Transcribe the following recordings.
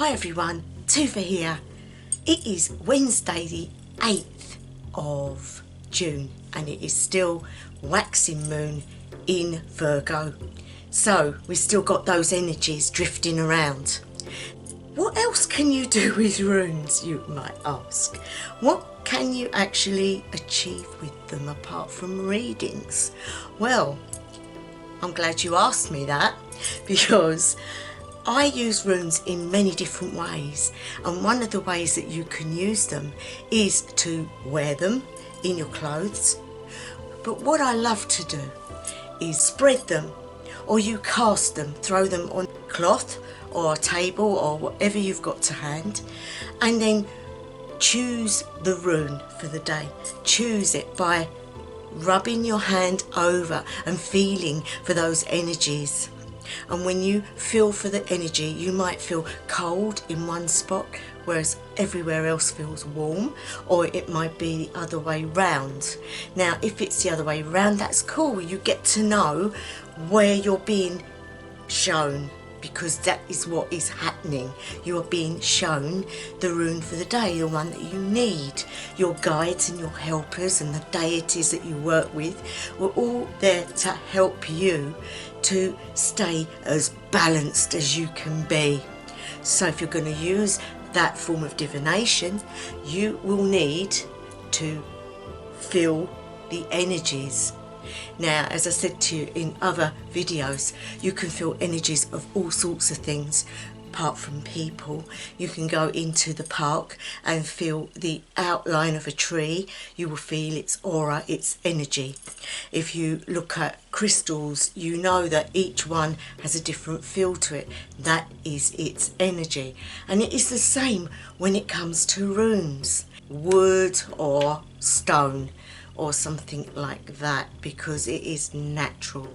Hi everyone, Tuva here. It is Wednesday the 8th of June and it is still waxing moon in Virgo. So we've still got those energies drifting around. What else can you do with runes, you might ask? What can you actually achieve with them apart from readings? Well, I'm glad you asked me that because I use runes in many different ways, and one of the ways that you can use them is to wear them in your clothes. But what I love to do is spread them, or you cast them, throw them on cloth or a table or whatever you've got to hand, and then choose the rune for the day. Choose it by rubbing your hand over and feeling for those energies. And when you feel for the energy, you might feel cold in one spot, whereas everywhere else feels warm, or it might be the other way round. Now, if it's the other way round, that's cool. You get to know where you're being shown, because that is what is happening. You are being shown the rune for the day, the one that you need. Your guides and your helpers and the deities that you work with were all there to help you to stay as balanced as you can be. So if you're going to use that form of divination, you will need to feel the energies. Now, as I said to you in other videos, you can feel energies of all sorts of things apart from people. You can go into the park and feel the outline of a tree. You will feel its aura, its energy. If you look at crystals, you know that each one has a different feel to it. That is its energy. And it is the same when it comes to runes, wood or stone or something like that, because it is natural,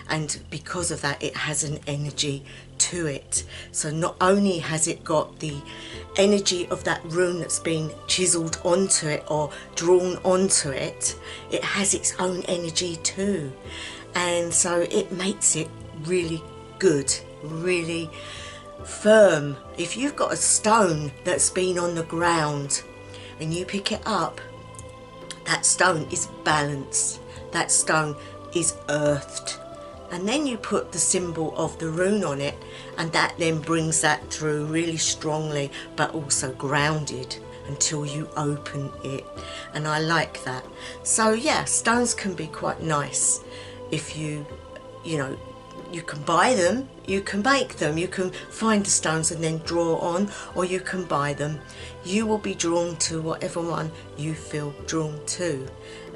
and because of that it has an energy to it. So not only has it got the energy of that rune that's been chiseled onto it or drawn onto it, it has its own energy too, and so it makes it really good, really firm. If you've got a stone that's been on the ground and you pick it up, that stone is balanced, that stone is earthed, and then you put the symbol of the rune on it, and that then brings that through really strongly, but also grounded until you open it. And I like that. So yeah, stones can be quite nice if you know, you can buy them, you can make them, you can find the stones and then draw on, or you can buy them. You will be drawn to whatever one you feel drawn to.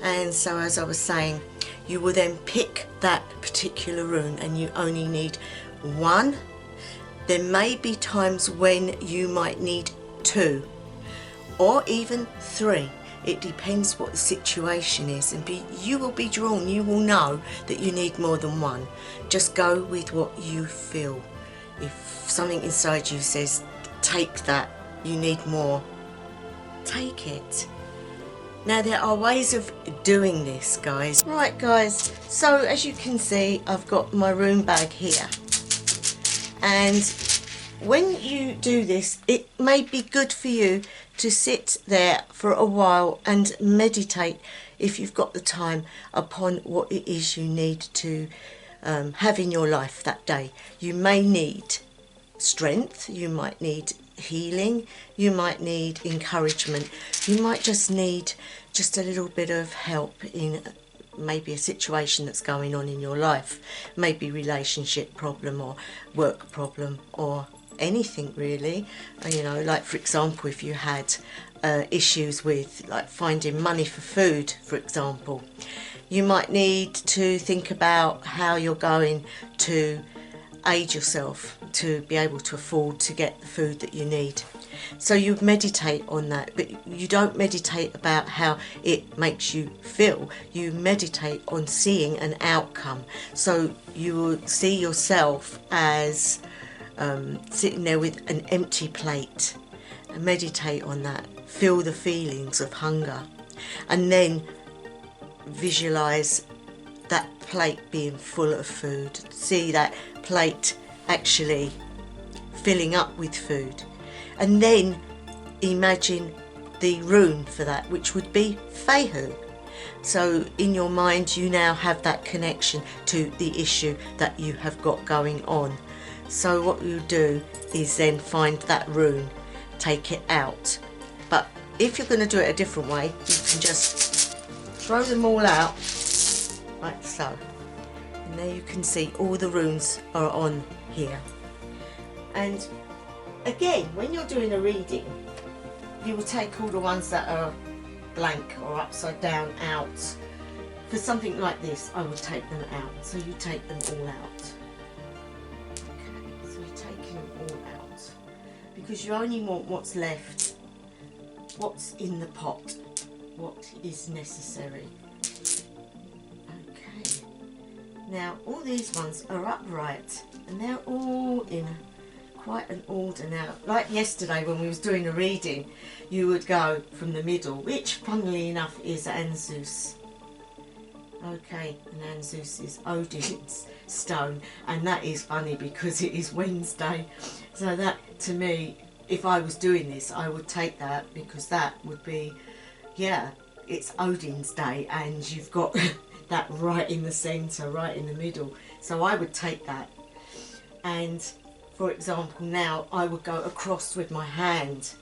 And so, as I was saying, you will then pick that particular rune, and you only need one. There may be times when you might need two or even three. It depends what the situation is, and you will be drawn. You will know that you need more than one. Just go with what you feel. If something inside you says take that, you need more, take it. Now, there are ways of doing this, guys. Right, guys, so as you can see, I've got my rune bag here, and when you do this, it may be good for you to sit there for a while and meditate, if you've got the time, upon what it is you need to have in your life that day. You may need strength, you might need healing, you might need encouragement, you might just need just a little bit of help in maybe a situation that's going on in your life, maybe relationship problem or work problem or anything really. You know, like for example, if you had issues with like finding money for food, for example, you might need to think about how you're going to aid yourself to be able to afford to get the food that you need. So you meditate on that, but you don't meditate about how it makes you feel. You meditate on seeing an outcome. So you will see yourself as sitting there with an empty plate, and meditate on that. Feel the feelings of hunger, and then visualize that plate being full of food. See that plate actually filling up with food, and then imagine the rune for that, which would be Fehu. So in your mind you now have that connection to the issue that you have got going on. So what you do is then find that rune, take it out. But if you're going to do it a different way, you can just throw them all out like so, and there you can see all the runes are on here. And again, when you're doing a reading, you will take all the ones that are blank or upside down out. For something like this, I would take them out. So you take them all out. Okay, so you're taking them all out because you only want what's left, what's in the pot, what is necessary. Okay, now all these ones are upright and they're all in quite an order now. Like yesterday when we was doing a reading, you would go from the middle, which funnily enough is Anzus. Okay, and Anzus is Odin's stone, and that is funny because it is Wednesday. So that, to me, if I was doing this, I would take that, because that would be, yeah, it's Odin's day and you've got that right in the centre, right in the middle. So I would take that. And for example, now I would go across with my hand.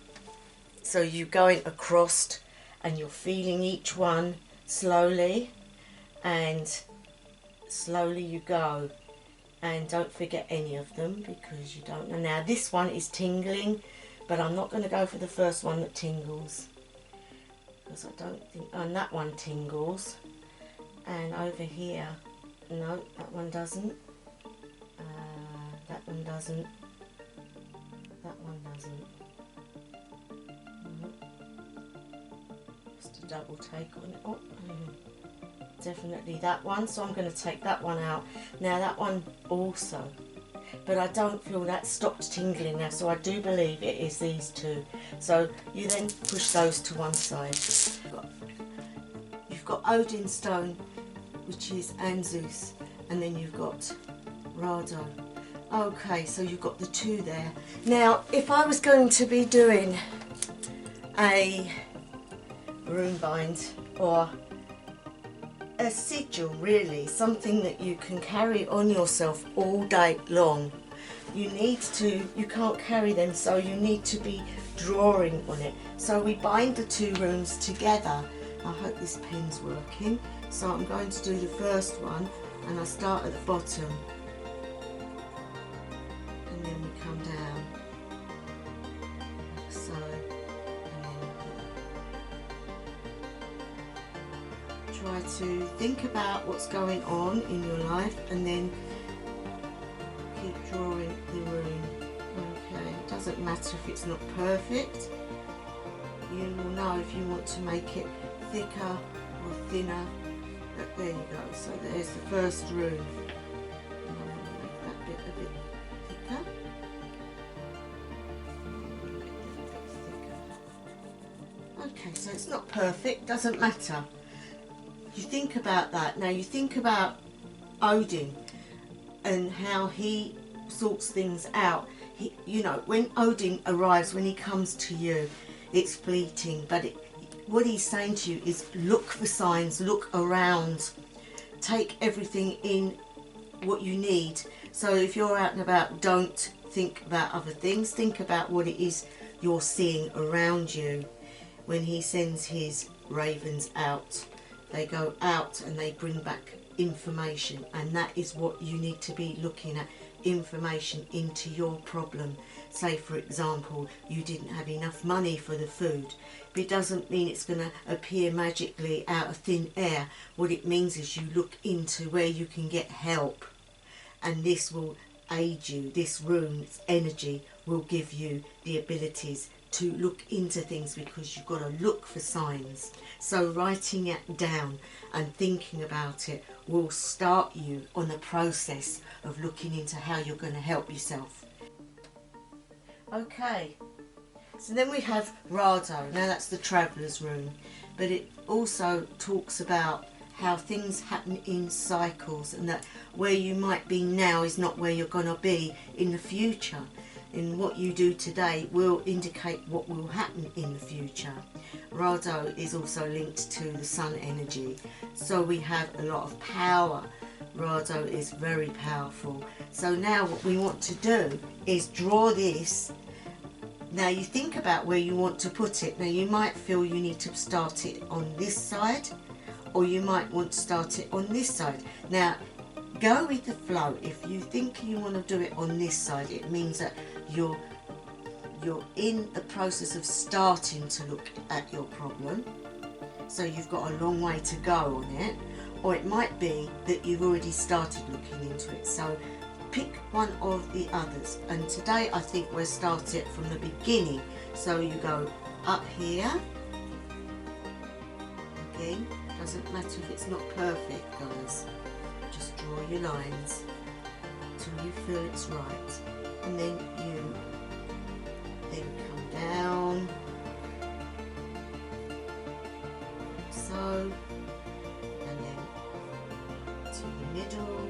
So you're going across and you're feeling each one slowly, and slowly you go. And don't forget any of them because you don't know. Now this one is tingling, but I'm not going to go for the first one that tingles, because I don't think, and that one tingles. And over here, no, that one doesn't. That one doesn't. That one doesn't. Just a double take on it. Oh, definitely that one. So I'm going to take that one out. Now that one also. But I don't feel that stopped tingling now. So I do believe it is these two. So you then push those to one side. You've got Odin's stone, which is Anzus. And then you've got Rado. Okay, so you've got the two there. Now, if I was going to be doing a rune bind or a sigil, really, something that you can carry on yourself all day long, you can't carry them, so you need to be drawing on it. So we bind the two runes together. I hope this pen's working. So I'm going to do the first one, and I start at the bottom. And then we come down like so, and then try to think about what's going on in your life, and then keep drawing the rune. Okay, it doesn't matter if it's not perfect. You will know if you want to make it thicker or thinner. But there you go. So there's the first rune. Make that bit a bit thicker. Okay, so it's not perfect, doesn't matter. You think about that. Now you think about Odin and how he sorts things out. You know, when Odin arrives, when he comes to you, it's fleeting, but what he's saying to you is look for signs, look around, take everything in what you need. So if you're out and about, don't think about other things, think about what it is you're seeing around you. When he sends his ravens out, they go out and they bring back information, and that is what you need to be looking at, information into your problem. Say for example, you didn't have enough money for the food, but it doesn't mean it's going to appear magically out of thin air. What it means is you look into where you can get help, and this will aid you. This rune's energy will give you the abilities to look into things, because you've got to look for signs. So writing it down and thinking about it will start you on the process of looking into how you're going to help yourself. Okay, so then we have Rado. Now that's the Traveller's Rune, but it also talks about how things happen in cycles, and that where you might be now is not where you're going to be in the future. in what you do today will indicate what will happen in the future. Rado is also linked to the sun energy, so we have a lot of power. Rado is very powerful. So now what we want to do is draw this. Now you think about where you want to put it. Now you might feel you need to start it on this side, or you might want to start it on this side. Now go with the flow. If you think you want to do it on this side, it means that you're in the process of starting to look at your problem, so you've got a long way to go on it. Or it might be that you've already started looking into it. So pick one of the others, and today I think we'll start it from the beginning. So you go up here. Again, doesn't matter if it's not perfect, guys. Just draw your lines till you feel it's right, and then you come down, so, and then to the middle,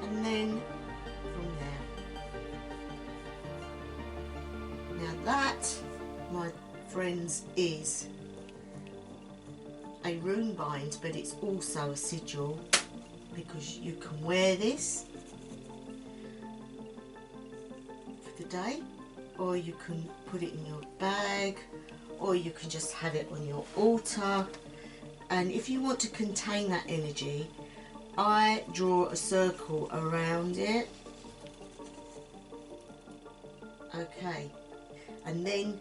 and then from there. Now that, my friends, is a rune bind, but it's also a sigil, because you can wear this for the day, or you can put it in your bag, or you can just have it on your altar. And if you want to contain that energy, I draw a circle around it. Okay, and then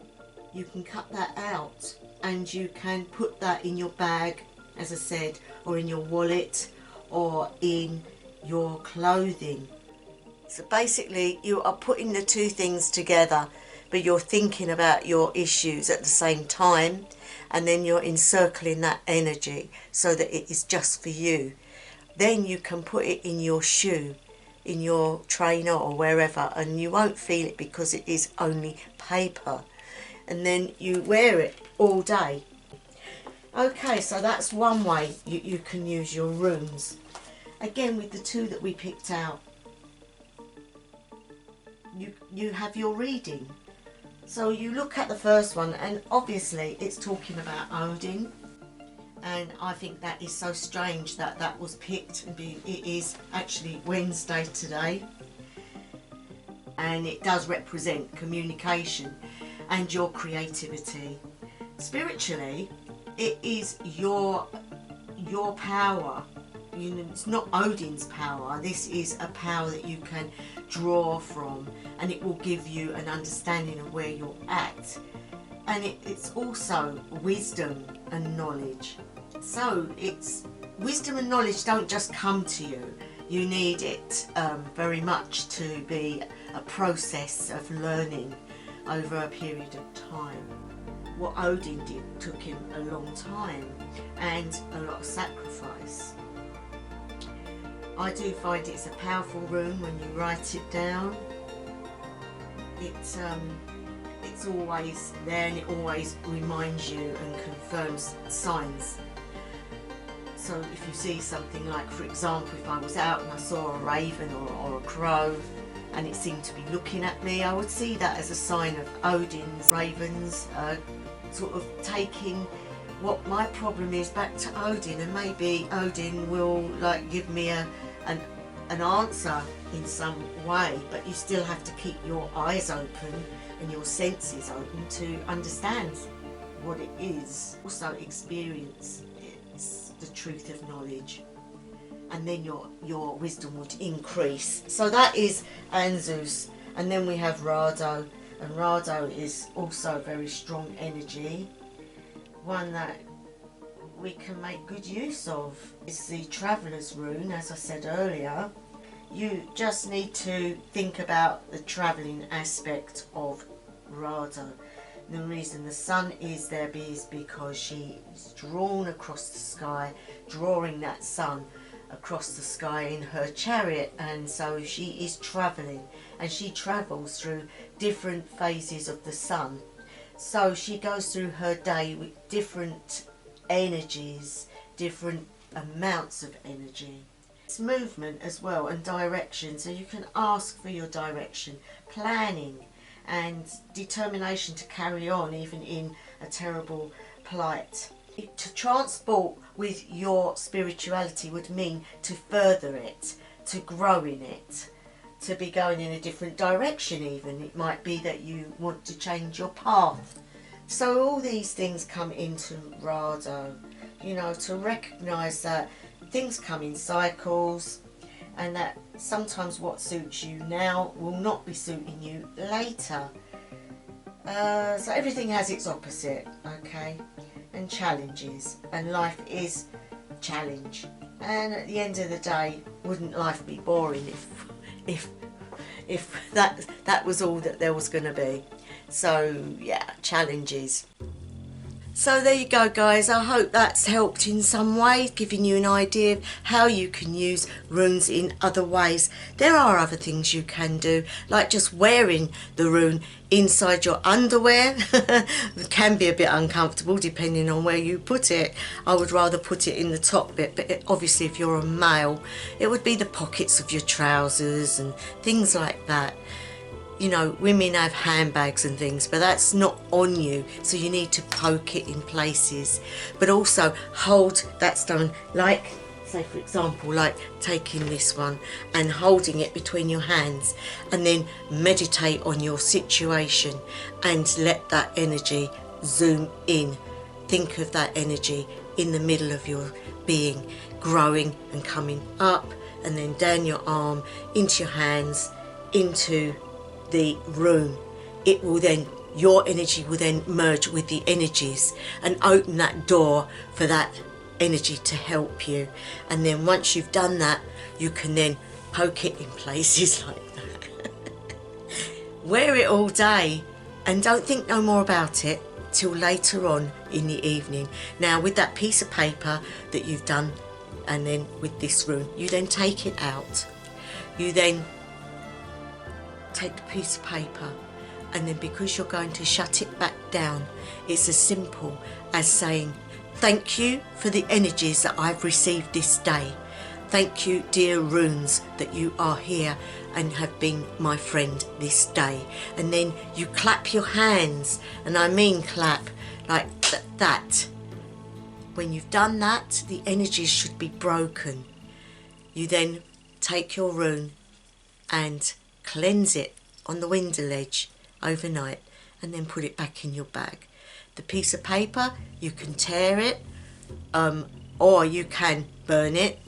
you can cut that out, and you can put that in your bag, as I said, or in your wallet, or in your clothing. So basically you are putting the two things together, but you're thinking about your issues at the same time, and then you're encircling that energy so that it is just for you. Then you can put it in your shoe, in your trainer, or wherever, and you won't feel it because it is only paper. And then you wear it all day. Okay, so that's one way you can use your runes. Again, with the two that we picked out, you have your reading. So you look at the first one, and obviously it's talking about Odin, and I think that is so strange that that was picked, and it is actually Wednesday today, and it does represent communication and your creativity. Spiritually, it is your power. You know, it's not Odin's power. This is a power that you can draw from, and it will give you an understanding of where you're at. And it's also wisdom and knowledge. So it's wisdom and knowledge don't just come to you. You need it very much to be a process of learning over a period of time. What Odin did took him a long time and a lot of sacrifice. I do find it's a powerful rune when you write it down. It's always there, and it always reminds you and confirms signs. So if you see something like, for example, if I was out and I saw a raven or a crow and it seemed to be looking at me, I would see that as a sign of Odin's ravens sort of taking what my problem is back to Odin, and maybe Odin will like give me an answer in some way, but you still have to keep your eyes open and your senses open to understand what it is. Also experience is the truth of knowledge, and then your wisdom would increase. So that is Anzus, and then we have Rado, and Rado is also very strong energy, one that we can make good use of. It's the Traveller's Rune, as I said earlier. You just need to think about the travelling aspect of Rado. The reason the sun is there is because she is drawn across the sky, drawing that sun across the sky in her chariot, and so she is travelling, and she travels through different phases of the sun. So she goes through her day with different energies, different amounts of energy. It's movement as well and direction, so you can ask for your direction, planning and determination to carry on even in a terrible plight. To transport with your spirituality would mean to further it, to grow in it, to be going in a different direction even. It might be that you want to change your path. So all these things come into Rado, you know, to recognise that things come in cycles and that sometimes what suits you now will not be suiting you later. So everything has its opposite, okay, and challenges, and life is challenge. And at the end of the day, wouldn't life be boring if that was all that there was going to be? So yeah, challenges. So there you go, guys. I hope that's helped in some way, giving you an idea of how you can use runes in other ways. There are other things you can do, like just wearing the rune inside your underwear. It can be a bit uncomfortable depending on where you put it. I would rather put it in the top bit, but obviously if you're a male, it would be the pockets of your trousers and things like that. You know, women have handbags and things, but that's not on you, so you need to poke it in places. But also hold that stone, like, say for example, like taking this one and holding it between your hands, and then meditate on your situation and let that energy zoom in. Think of that energy in the middle of your being, growing and coming up, and then down your arm, into your hands, into the room. It will then, your energy will then merge with the energies and open that door for that energy to help you. And then once you've done that, you can then poke it in places like that. Wear it all day and don't think no more about it till later on in the evening. Now with that piece of paper that you've done, and then with this rune, you then take it out. You then take the piece of paper, and then because you're going to shut it back down, it's as simple as saying, thank you for the energies that I've received this day. Thank you, dear runes, that you are here and have been my friend this day. And then you clap your hands, and I mean clap like that. When you've done that, the energies should be broken. You then take your rune and cleanse it on the window ledge overnight, and then put it back in your bag. The piece of paper, you can tear it, or you can burn it.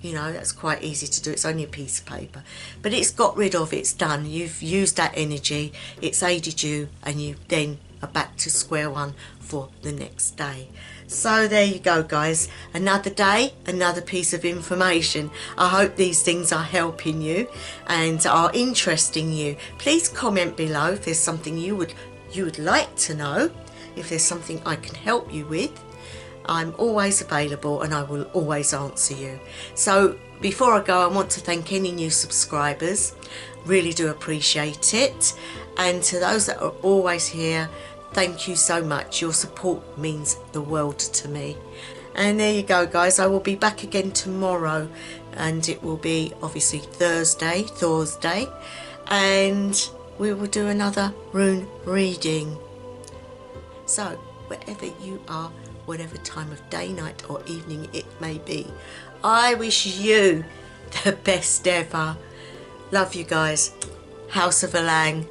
You know, that's quite easy to do. It's only a piece of paper, but it's got rid of, it's done. You've used that energy, it's aided you, and you then are back to square one for the next day. So there you go, guys, another day, another piece of information. I hope these things are helping you and are interesting you. Please comment below if there's something you would like to know, if there's something I can help you with. I'm always available and I will always answer you. So before I go, I want to thank any new subscribers. Really do appreciate it. And to those that are always here, thank you so much. Your support means the world to me. And there you go, guys. I will be back again tomorrow, and it will be obviously Thursday, and we will do another rune reading. So wherever you are, whatever time of day, night or evening it may be, I wish you the best ever. Love you guys. House of Alang.